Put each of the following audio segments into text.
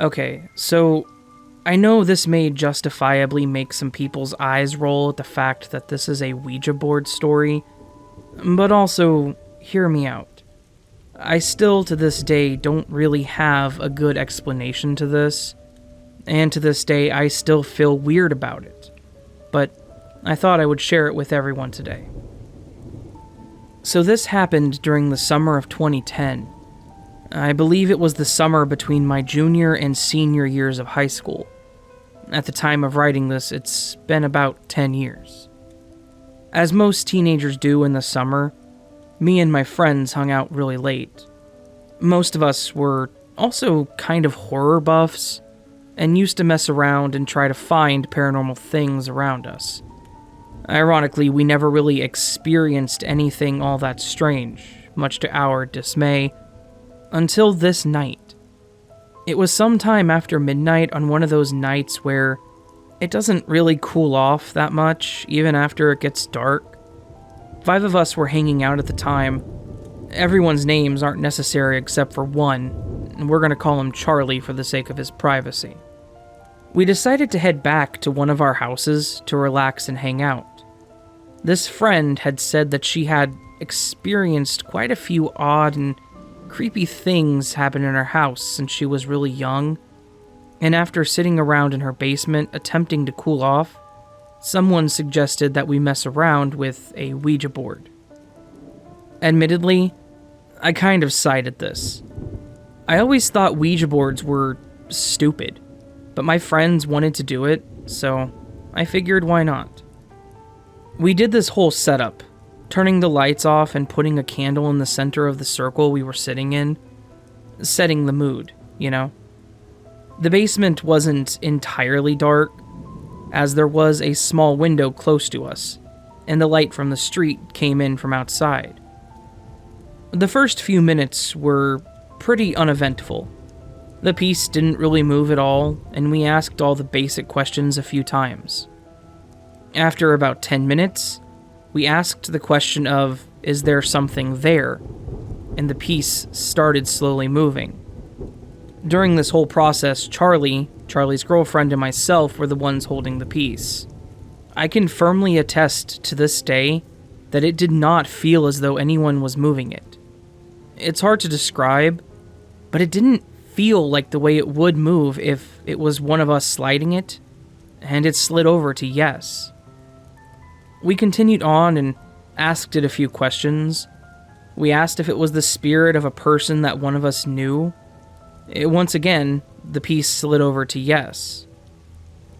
Okay, so I know this may justifiably make some people's eyes roll at the fact that this is a Ouija board story, but also, hear me out. I still, to this day, don't really have a good explanation to this, and to this day, I still feel weird about it, but I thought I would share it with everyone today. So this happened during the summer of 2010. I believe it was the summer between my junior and senior years of high school. At the time of writing this, it's been about 10 years. As most teenagers do in the summer, me and my friends hung out really late. Most of us were also kind of horror buffs, and used to mess around and try to find paranormal things around us. Ironically, we never really experienced anything all that strange, much to our dismay, until this night. It was sometime after midnight on one of those nights where it doesn't really cool off that much, even after it gets dark. 5 of us were hanging out at the time. Everyone's names aren't necessary except for one, and we're going to call him Charlie for the sake of his privacy. We decided to head back to one of our houses to relax and hang out. This friend had said that she had experienced quite a few odd and creepy things happen in her house since she was really young, and after sitting around in her basement attempting to cool off, someone suggested that we mess around with a Ouija board. Admittedly, I kind of sighed at this. I always thought Ouija boards were stupid, but my friends wanted to do it, so I figured why not. We did this whole setup, turning the lights off and putting a candle in the center of the circle we were sitting in, setting the mood, you know? The basement wasn't entirely dark, as there was a small window close to us, and the light from the street came in from outside. The first few minutes were pretty uneventful. The piece didn't really move at all, and we asked all the basic questions a few times. After about 10 minutes, we asked the question of, is there something there? And the piece started slowly moving. During this whole process, Charlie's girlfriend, and myself were the ones holding the piece. I can firmly attest to this day that it did not feel as though anyone was moving it. It's hard to describe, but it didn't feel like the way it would move if it was one of us sliding it, and it slid over to yes. We continued on and asked it a few questions. We asked if it was the spirit of a person that one of us knew. Once again, the piece slid over to yes.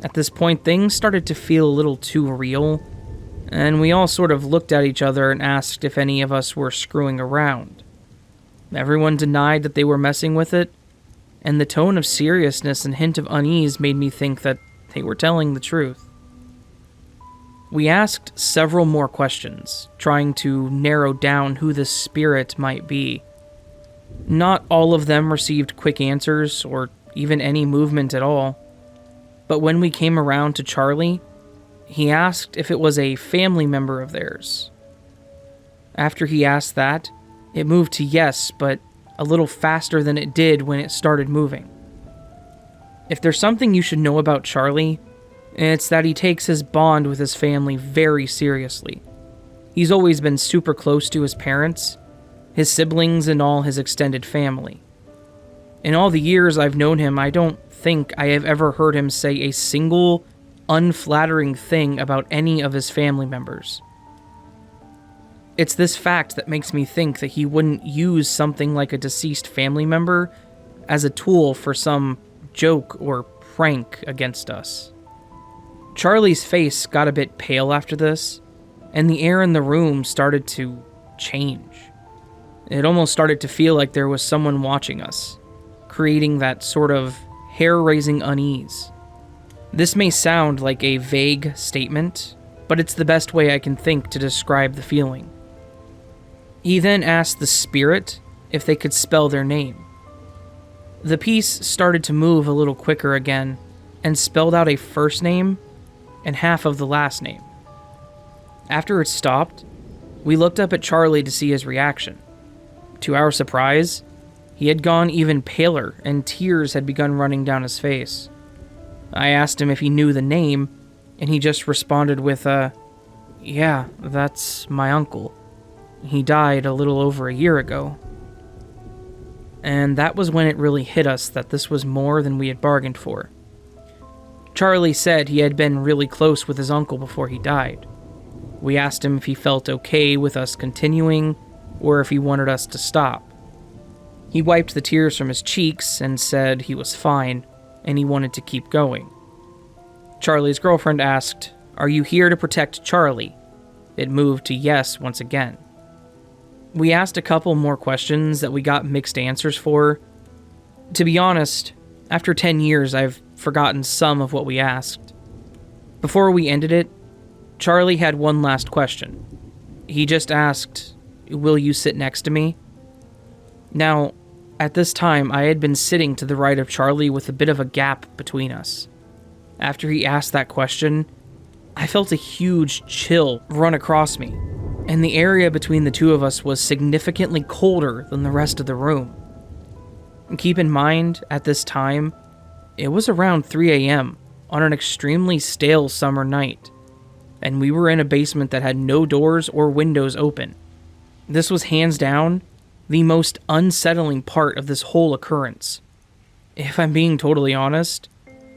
At this point, things started to feel a little too real, and we all sort of looked at each other and asked if any of us were screwing around. Everyone denied that they were messing with it, and the tone of seriousness and hint of unease made me think that they were telling the truth. We asked several more questions, trying to narrow down who this spirit might be. Not all of them received quick answers or even any movement at all, but when we came around to Charlie, he asked if it was a family member of theirs. After he asked that, it moved to yes, but a little faster than it did when it started moving. If there's something you should know about Charlie, it's that he takes his bond with his family very seriously. He's always been super close to his parents, his siblings, and all his extended family. In all the years I've known him, I don't think I have ever heard him say a single unflattering thing about any of his family members. It's this fact that makes me think that he wouldn't use something like a deceased family member as a tool for some joke or prank against us. Charlie's face got a bit pale after this, and the air in the room started to change. It almost started to feel like there was someone watching us, creating that sort of hair-raising unease. This may sound like a vague statement, but it's the best way I can think to describe the feeling. He then asked the spirit if they could spell their name. The piece started to move a little quicker again, and spelled out a first name and half of the last name. After it stopped, we looked up at Charlie to see his reaction. To our surprise, he He had gone even paler, and tears had begun running down his face. I asked him if he knew the name, and he just responded with yeah, that's my uncle. He died a little over a year ago. And that was when it really hit us that this was more than we had bargained for. Charlie said he had been really close with his uncle before he died. We asked him if he felt okay with us continuing, or if he wanted us to stop. He wiped the tears from his cheeks and said he was fine, and he wanted to keep going. Charlie's girlfriend asked, "Are you here to protect Charlie?" It moved to yes once again. We asked a couple more questions that we got mixed answers for. To be honest, after 10 years, I've forgotten some of what we asked. Before we ended it, Charlie had one last question. He just asked, "Will you sit next to me?" Now, at this time, I had been sitting to the right of Charlie with a bit of a gap between us. After he asked that question, I felt a huge chill run across me, and the area between the two of us was significantly colder than the rest of the room. Keep in mind, at this time, it was around 3 a.m. on an extremely stale summer night, and we were in a basement that had no doors or windows open. This was hands down the most unsettling part of this whole occurrence. If I'm being totally honest,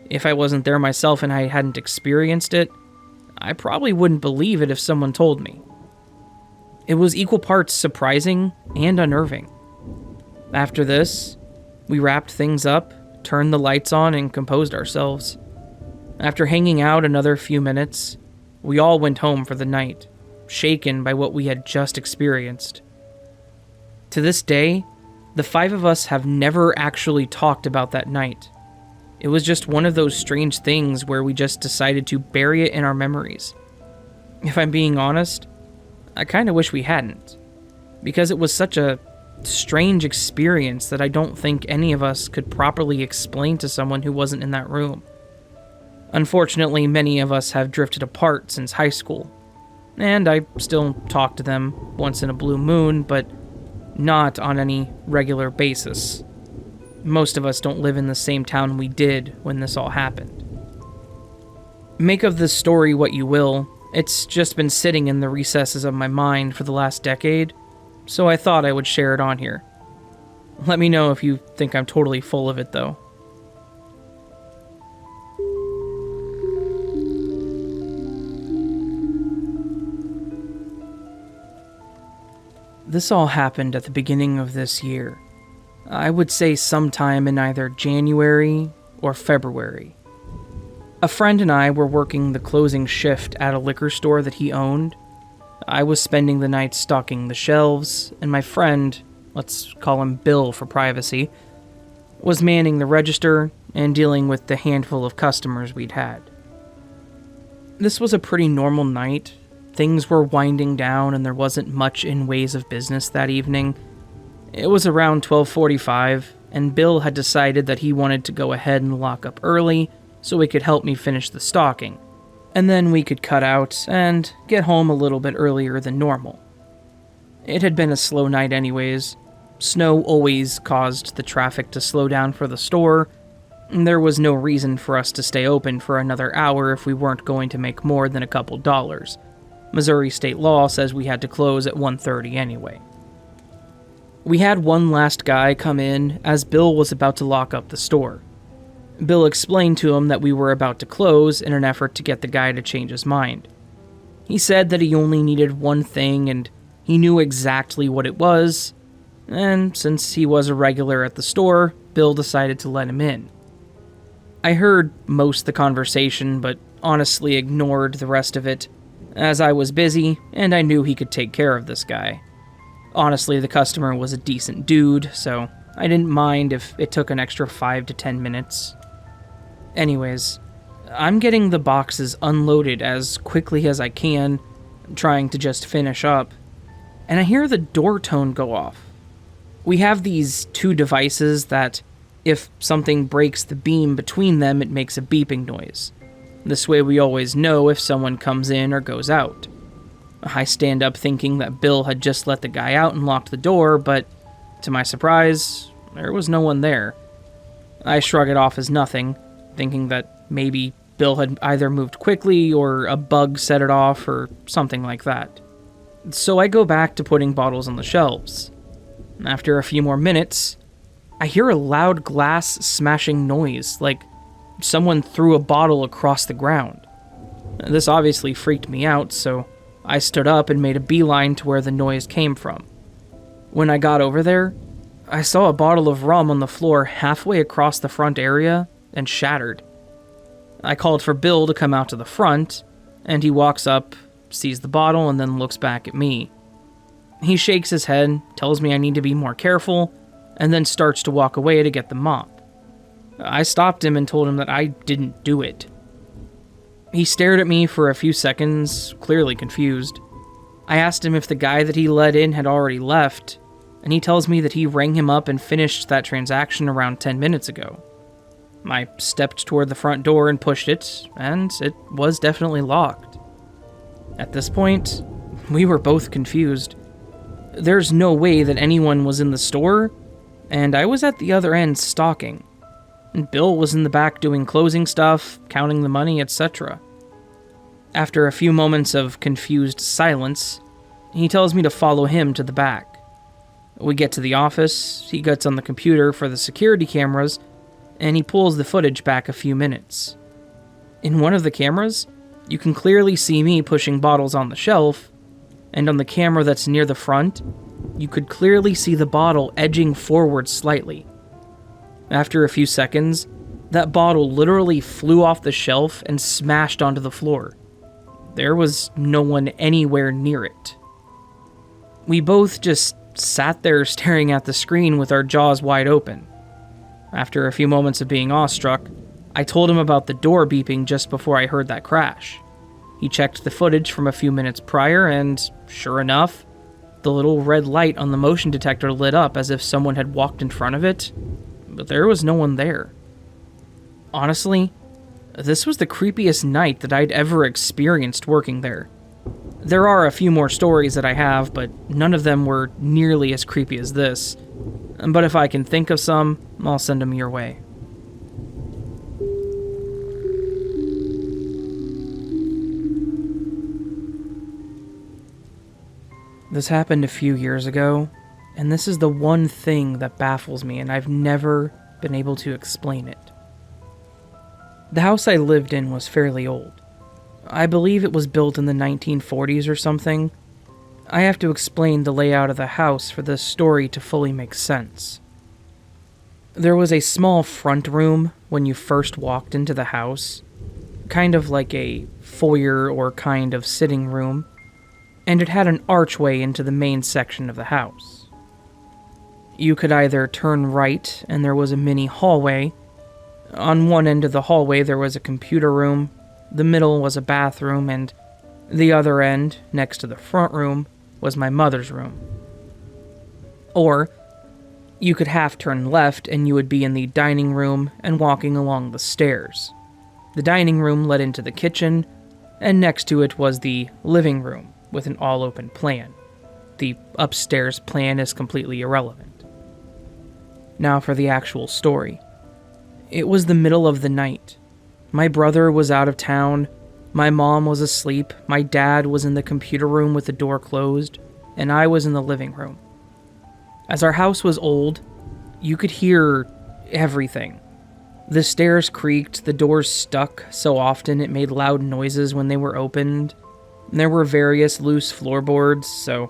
if I wasn't there myself and I hadn't experienced it, I probably wouldn't believe it if someone told me. It was equal parts surprising and unnerving. After this, we wrapped things up, turned the lights on, and composed ourselves. After hanging out another few minutes, we all went home for the night, shaken by what we had just experienced. To this day, the 5 of us have never actually talked about that night. It was just one of those strange things where we just decided to bury it in our memories. If I'm being honest, I kind of wish we hadn't, because it was such a strange experience that I don't think any of us could properly explain to someone who wasn't in that room. Unfortunately, many of us have drifted apart since high school, and I still talk to them once in a blue moon, but not on any regular basis. Most of us don't live in the same town we did when this all happened. Make of this story what you will, it's just been sitting in the recesses of my mind for the last decade, so I thought I would share it on here. Let me know if you think I'm totally full of it, though. This all happened at the beginning of this year. I would say sometime in either January or February. A friend and I were working the closing shift at a liquor store that he owned. I was spending the night stocking the shelves, and my friend, let's call him Bill for privacy, was manning the register and dealing with the handful of customers we'd had. This was a pretty normal night. Things were winding down and there wasn't much in ways of business that evening. It was around 12:45, and Bill had decided that he wanted to go ahead and lock up early so he could help me finish the stocking, and then we could cut out and get home a little bit earlier than normal. It had been a slow night anyways. Snow always caused the traffic to slow down for the store, and there was no reason for us to stay open for another hour if we weren't going to make more than a couple dollars. Missouri state law says we had to close at 1:30 anyway. We had one last guy come in as Bill was about to lock up the store. Bill explained to him that we were about to close in an effort to get the guy to change his mind. He said that he only needed one thing and he knew exactly what it was, and since he was a regular at the store, Bill decided to let him in. I heard most of the conversation, but honestly ignored the rest of it, as I was busy, and I knew he could take care of this guy. Honestly, the customer was a decent dude, so I didn't mind if it took an extra 5 to 10 minutes. Anyways, I'm getting the boxes unloaded as quickly as I can, trying to just finish up, and I hear the door tone go off. We have these 2 devices that, if something breaks the beam between them, it makes a beeping noise. This way we always know if someone comes in or goes out. I stand up thinking that Bill had just let the guy out and locked the door, but to my surprise, there was no one there. I shrug it off as nothing, thinking that maybe Bill had either moved quickly or a bug set it off or something like that. So I go back to putting bottles on the shelves. After a few more minutes, I hear a loud glass smashing noise, like someone threw a bottle across the ground. This obviously freaked me out, so I stood up and made a beeline to where the noise came from. When I got over there, I saw a bottle of rum on the floor halfway across the front area and shattered. I called for Bill to come out to the front, and he walks up, sees the bottle, and then looks back at me. He shakes his head, tells me I need to be more careful, and then starts to walk away to get the mop. I stopped him and told him that I didn't do it. He stared at me for a few seconds, clearly confused. I asked him if the guy that he let in had already left, and he tells me that he rang him up and finished that transaction around 10 minutes ago. I stepped toward the front door and pushed it, and it was definitely locked. At this point, we were both confused. There's no way that anyone was in the store, and I was at the other end stalking. And Bill was in the back doing closing stuff, counting the money, etc. After a few moments of confused silence, he tells me to follow him to the back. We get to the office, he gets on the computer for the security cameras, and he pulls the footage back a few minutes. In one of the cameras, you can clearly see me pushing bottles on the shelf, and on the camera that's near the front, you could clearly see the bottle edging forward slightly. After a few seconds, that bottle literally flew off the shelf and smashed onto the floor. There was no one anywhere near it. We both just sat there staring at the screen with our jaws wide open. After a few moments of being awestruck, I told him about the door beeping just before I heard that crash. He checked the footage from a few minutes prior, and sure enough, the little red light on the motion detector lit up as if someone had walked in front of it, but there was no one there. Honestly, this was the creepiest night that I'd ever experienced working there. There are a few more stories that I have, but none of them were nearly as creepy as this. But if I can think of some, I'll send them your way. This happened a few years ago, and this is the one thing that baffles me, and I've never been able to explain it. The house I lived in was fairly old. I believe it was built in the 1940s or something. I have to explain the layout of the house for this story to fully make sense. There was a small front room when you first walked into the house, kind of like a foyer or kind of sitting room, and it had an archway into the main section of the house. You could either turn right and there was a mini hallway. On one end of the hallway there was a computer room, the middle was a bathroom, and the other end, next to the front room, was my mother's room. Or, you could half turn left and you would be in the dining room and walking along the stairs. The dining room led into the kitchen, and next to it was the living room with an all-open plan. The upstairs plan is completely irrelevant. Now for the actual story. It was the middle of the night. My brother was out of town, my mom was asleep, my dad was in the computer room with the door closed, and I was in the living room. As our house was old, you could hear everything. The stairs creaked, the doors stuck so often it made loud noises when they were opened. There were various loose floorboards, so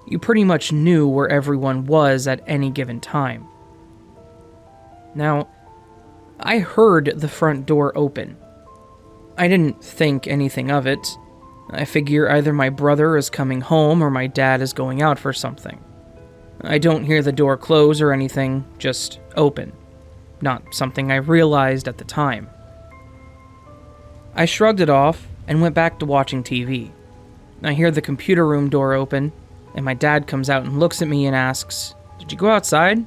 you pretty much knew where everyone was at any given time. Now, I heard the front door open. I didn't think anything of it. I figure either my brother is coming home or my dad is going out for something. I don't hear the door close or anything, just open. Not something I realized at the time. I shrugged it off and went back to watching TV. I hear the computer room door open, and my dad comes out and looks at me and asks, "Did you go outside?"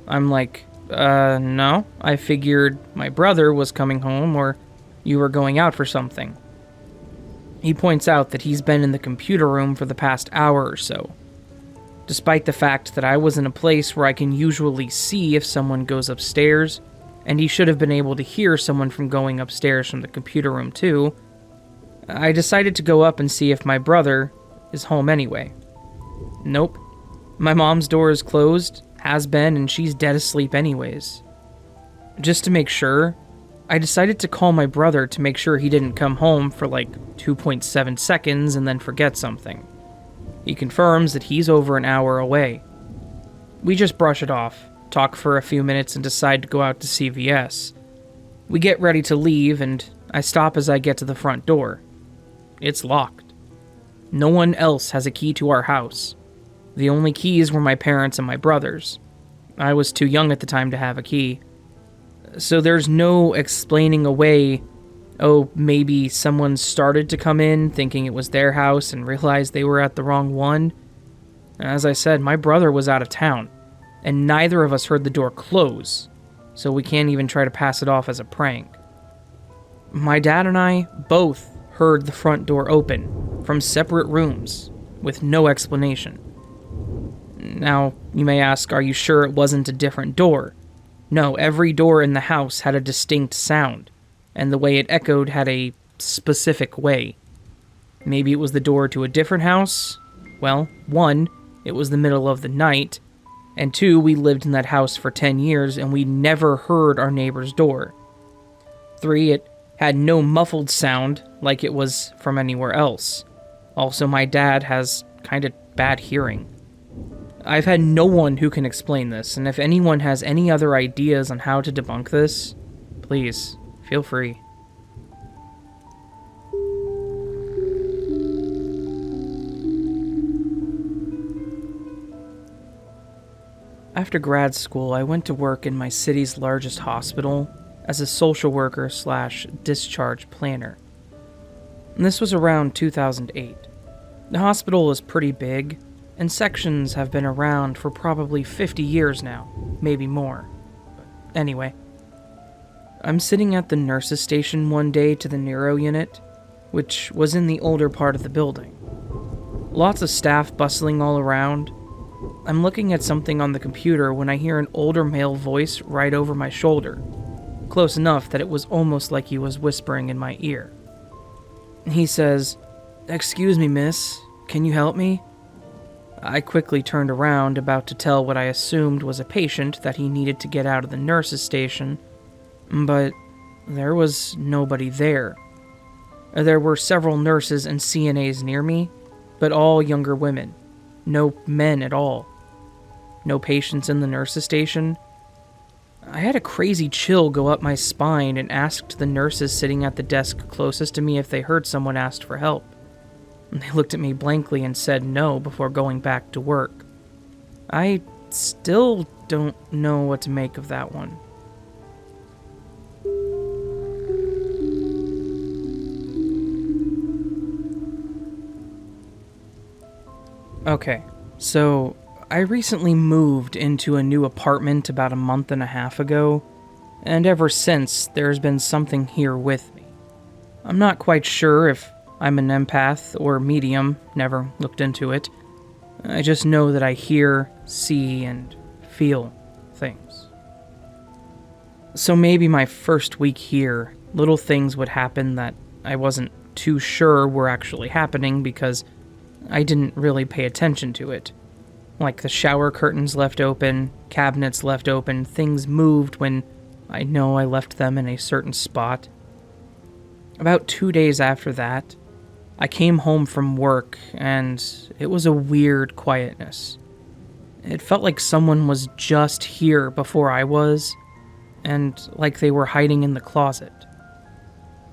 I'm like, no. I figured my brother was coming home or you were going out for something. He points out that he's been in the computer room for the past hour or so. despite the fact that I was in a place where I can usually see if someone goes upstairs, and he should have been able to hear someone from going upstairs from the computer room too. I decided to go up and see if my brother is home anyway. Nope. My mom's door is closed, has been, and she's dead asleep anyways. Just to make sure, I decided to call my brother to make sure he didn't come home for like 2.7 seconds and then forget something. He confirms that he's over an hour away. We just brush it off, talk for a few minutes, and decide to go out to CVS. We get ready to leave, and I stop as I get to the front door. It's locked. No one else has a key to our house. The only keys were my parents and my brother's. I was too young at the time to have a key. So there's no explaining away, oh, maybe someone started to come in thinking it was their house and realized they were at the wrong one. As I said, my brother was out of town, and neither of us heard the door close, so we can't even try to pass it off as a prank. My dad and I both heard the front door open from separate rooms with no explanation. Now, you may ask, are you sure it wasn't a different door? No, every door in the house had a distinct sound, and the way it echoed had a specific way. Maybe it was the door to a different house? Well, 1, it was the middle of the night, and 2, we lived in that house for 10 years and we never heard our neighbor's door. 3, it had no muffled sound like it was from anywhere else. Also, my dad has kind of bad hearing. I've had no one who can explain this, and if anyone has any other ideas on how to debunk this, please, feel free. After grad school, I went to work in my city's largest hospital as a social worker / discharge planner. And this was around 2008. The hospital is pretty big, and sections have been around for probably 50 years now, maybe more. But anyway, I'm sitting at the nurses' station one day to the neuro unit, which was in the older part of the building. Lots of staff bustling all around. I'm looking at something on the computer when I hear an older male voice right over my shoulder, close enough that it was almost like he was whispering in my ear. He says, "Excuse me, miss, can you help me?" I quickly turned around, about to tell what I assumed was a patient that he needed to get out of the nurse's station, but there was nobody there. There were several nurses and CNAs near me, but all younger women. No men at all. No patients in the nurse's station. I had a crazy chill go up my spine and asked the nurses sitting at the desk closest to me if they heard someone asked for help. They looked at me blankly and said no before going back to work. I still don't know what to make of that one. Okay, so I recently moved into a new apartment about a month and a half ago, and ever since there's been something here with me. I'm not quite sure if I'm an empath or medium, never looked into it. I just know that I hear, see, and feel things. So maybe my first week here, little things would happen that I wasn't too sure were actually happening because I didn't really pay attention to it. Like the shower curtains left open, cabinets left open, things moved when I know I left them in a certain spot. About 2 days after that, I came home from work, and it was a weird quietness. It felt like someone was just here before I was, and like they were hiding in the closet.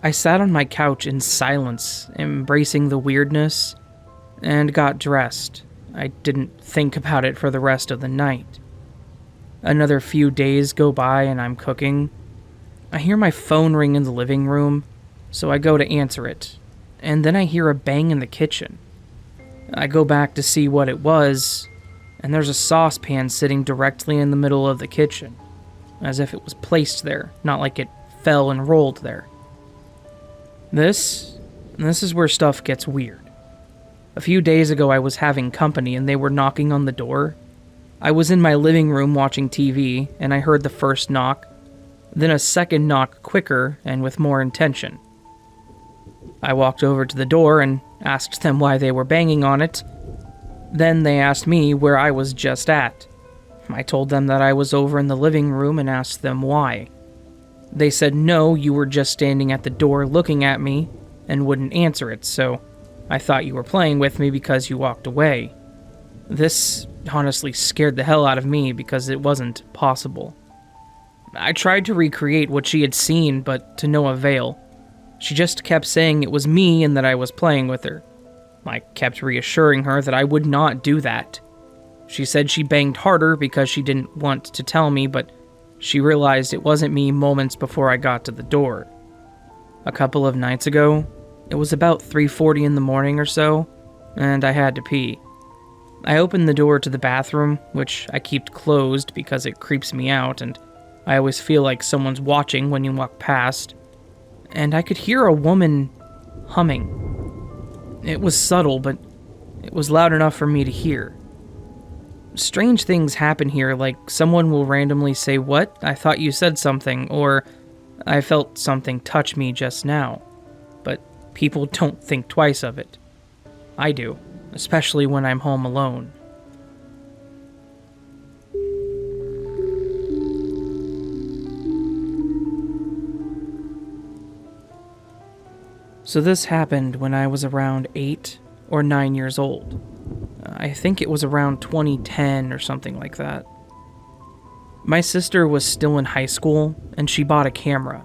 I sat on my couch in silence, embracing the weirdness, and got dressed. I didn't think about it for the rest of the night. Another few days go by and I'm cooking. I hear my phone ring in the living room, so I go to answer it, and then I hear a bang in the kitchen. I go back to see what it was, and there's a saucepan sitting directly in the middle of the kitchen, as if it was placed there, not like it fell and rolled there. This is where stuff gets weird. A few days ago I was having company and they were knocking on the door. I was in my living room watching TV and I heard the first knock, then a second knock quicker and with more intention. I walked over to the door and asked them why they were banging on it. Then they asked me where I was just at. I told them that I was over in the living room and asked them why. They said, no, you were just standing at the door looking at me and wouldn't answer it, so I thought you were playing with me because you walked away. This honestly scared the hell out of me because it wasn't possible. I tried to recreate what she had seen, but to no avail. She just kept saying it was me and that I was playing with her. I kept reassuring her that I would not do that. She said she banged harder because she didn't want to tell me, but she realized it wasn't me moments before I got to the door. A couple of nights ago, it was about 3:40 in the morning or so, and I had to pee. I opened the door to the bathroom, which I keep closed because it creeps me out, and I always feel like someone's watching when you walk past, and I could hear a woman humming. It was subtle, but it was loud enough for me to hear. Strange things happen here, like someone will randomly say, "What? I thought you said something," or "I felt something touch me just now." But people don't think twice of it. I do, especially when I'm home alone. So this happened when I was around 8 or 9 years old. I think it was around 2010 or something like that. My sister was still in high school, and she bought a camera.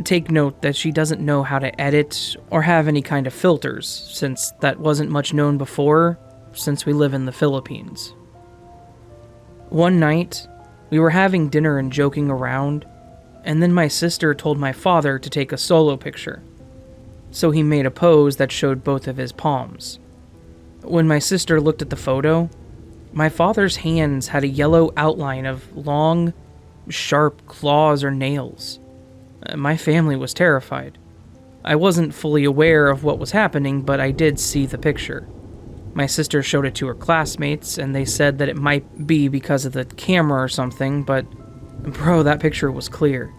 Take note that she doesn't know how to edit or have any kind of filters, since that wasn't much known before, since we live in the Philippines. One night, we were having dinner and joking around, and then my sister told my father to take a solo picture. So he made a pose that showed both of his palms. When my sister looked at the photo, my father's hands had a yellow outline of long, sharp claws or nails. My family was terrified. I wasn't fully aware of what was happening, but I did see the picture. My sister showed it to her classmates, and they said that it might be because of the camera or something, but bro, that picture was clear.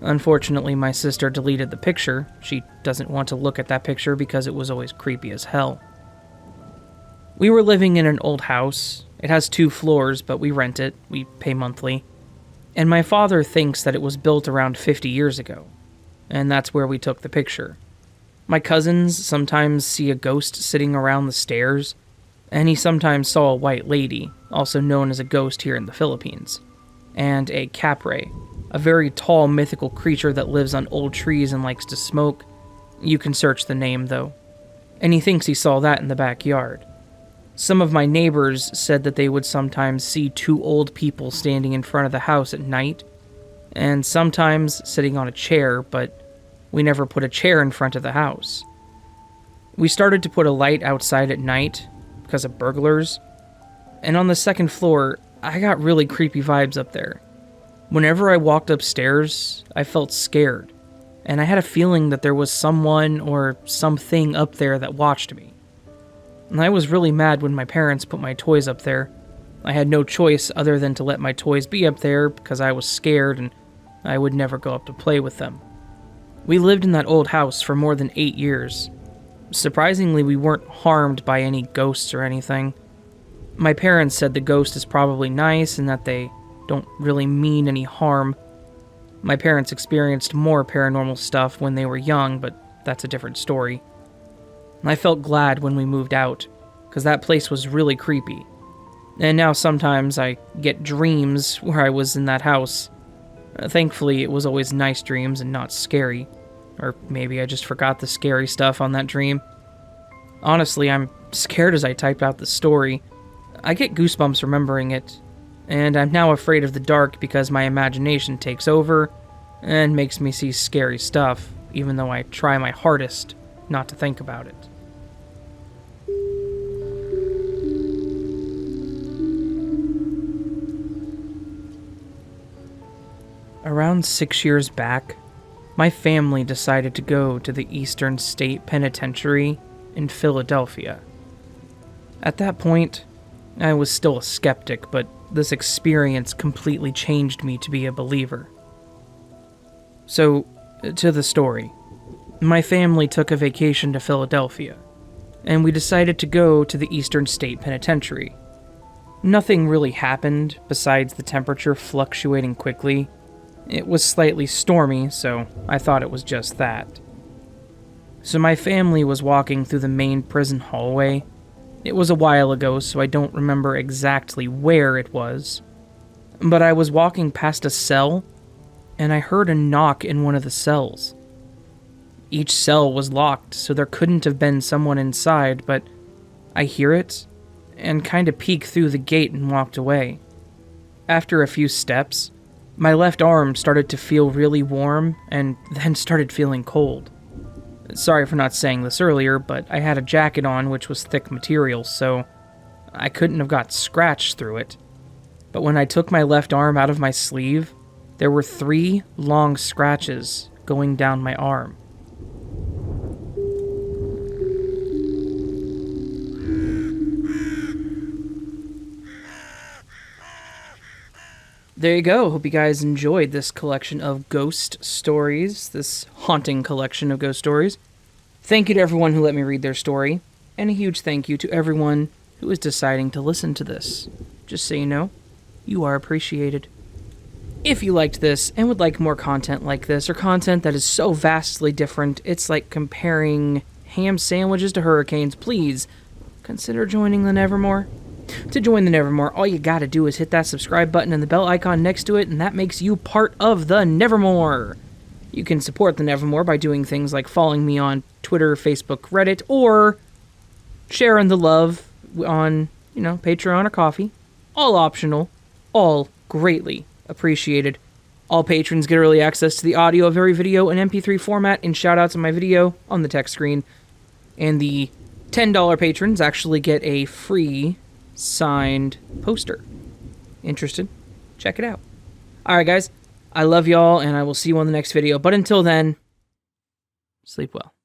Unfortunately, my sister deleted the picture. She doesn't want to look at that picture because it was always creepy as hell. We were living in an old house. It has 2 floors, but we rent it. We pay monthly. And my father thinks that it was built around 50 years ago. And that's where we took the picture. My cousins sometimes see a ghost sitting around the stairs, and he sometimes saw a white lady, also known as a ghost here in the Philippines, and a capre, a very tall mythical creature that lives on old trees and likes to smoke. You can search the name, though. And he thinks he saw that in the backyard. Some of my neighbors said that they would sometimes see 2 old people standing in front of the house at night, and sometimes sitting on a chair, but we never put a chair in front of the house. We started to put a light outside at night because of burglars, and on the 2nd floor, I got really creepy vibes up there. Whenever I walked upstairs, I felt scared, and I had a feeling that there was someone or something up there that watched me. And I was really mad when my parents put my toys up there. I had no choice other than to let my toys be up there because I was scared and I would never go up to play with them. We lived in that old house for more than 8 years. Surprisingly, we weren't harmed by any ghosts or anything. My parents said the ghost is probably nice and that they don't really mean any harm. My parents experienced more paranormal stuff when they were young, but that's a different story. I felt glad when we moved out, because that place was really creepy. And now sometimes I get dreams where I was in that house. Thankfully, it was always nice dreams and not scary. Or maybe I just forgot the scary stuff on that dream. Honestly, I'm scared as I typed out the story. I get goosebumps remembering it, and I'm now afraid of the dark because my imagination takes over and makes me see scary stuff, even though I try my hardest not to think about it. Around 6 years back, my family decided to go to the Eastern State Penitentiary in Philadelphia. At that point, I was still a skeptic, but this experience completely changed me to be a believer. So, to the story. My family took a vacation to Philadelphia, and we decided to go to the Eastern State Penitentiary. Nothing really happened besides the temperature fluctuating quickly. It was slightly stormy, so I thought it was just that. So my family was walking through the main prison hallway. It was a while ago, so I don't remember exactly where it was. But I was walking past a cell, and I heard a knock in one of the cells. Each cell was locked, so there couldn't have been someone inside, but I hear it, and kinda peeked through the gate and walked away. After a few steps, my left arm started to feel really warm, and then started feeling cold. Sorry for not saying this earlier, but I had a jacket on which was thick material, so I couldn't have got scratched through it. But when I took my left arm out of my sleeve, there were 3 long scratches going down my arm. There you go. Hope you guys enjoyed this collection of ghost stories, this haunting collection of ghost stories. Thank you to everyone who let me read their story, and a huge thank you to everyone who is deciding to listen to this. Just so you know, you are appreciated. If you liked this and would like more content like this, or content that is so vastly different, it's like comparing ham sandwiches to hurricanes, please consider joining the Nevermore. To join the Nevermore, all you gotta do is hit that subscribe button and the bell icon next to it, and that makes you part of the Nevermore. You can support the Nevermore by doing things like following me on Twitter, Facebook, Reddit, or sharing the love on, Patreon or Coffee. All optional, all greatly appreciated. All patrons get early access to the audio of every video in MP3 format and shoutouts on my video on the text screen. And the $10 patrons actually get a free signed poster. Interested? Check it out. Alright guys, I love y'all and I will see you on the next video, but until then, sleep well.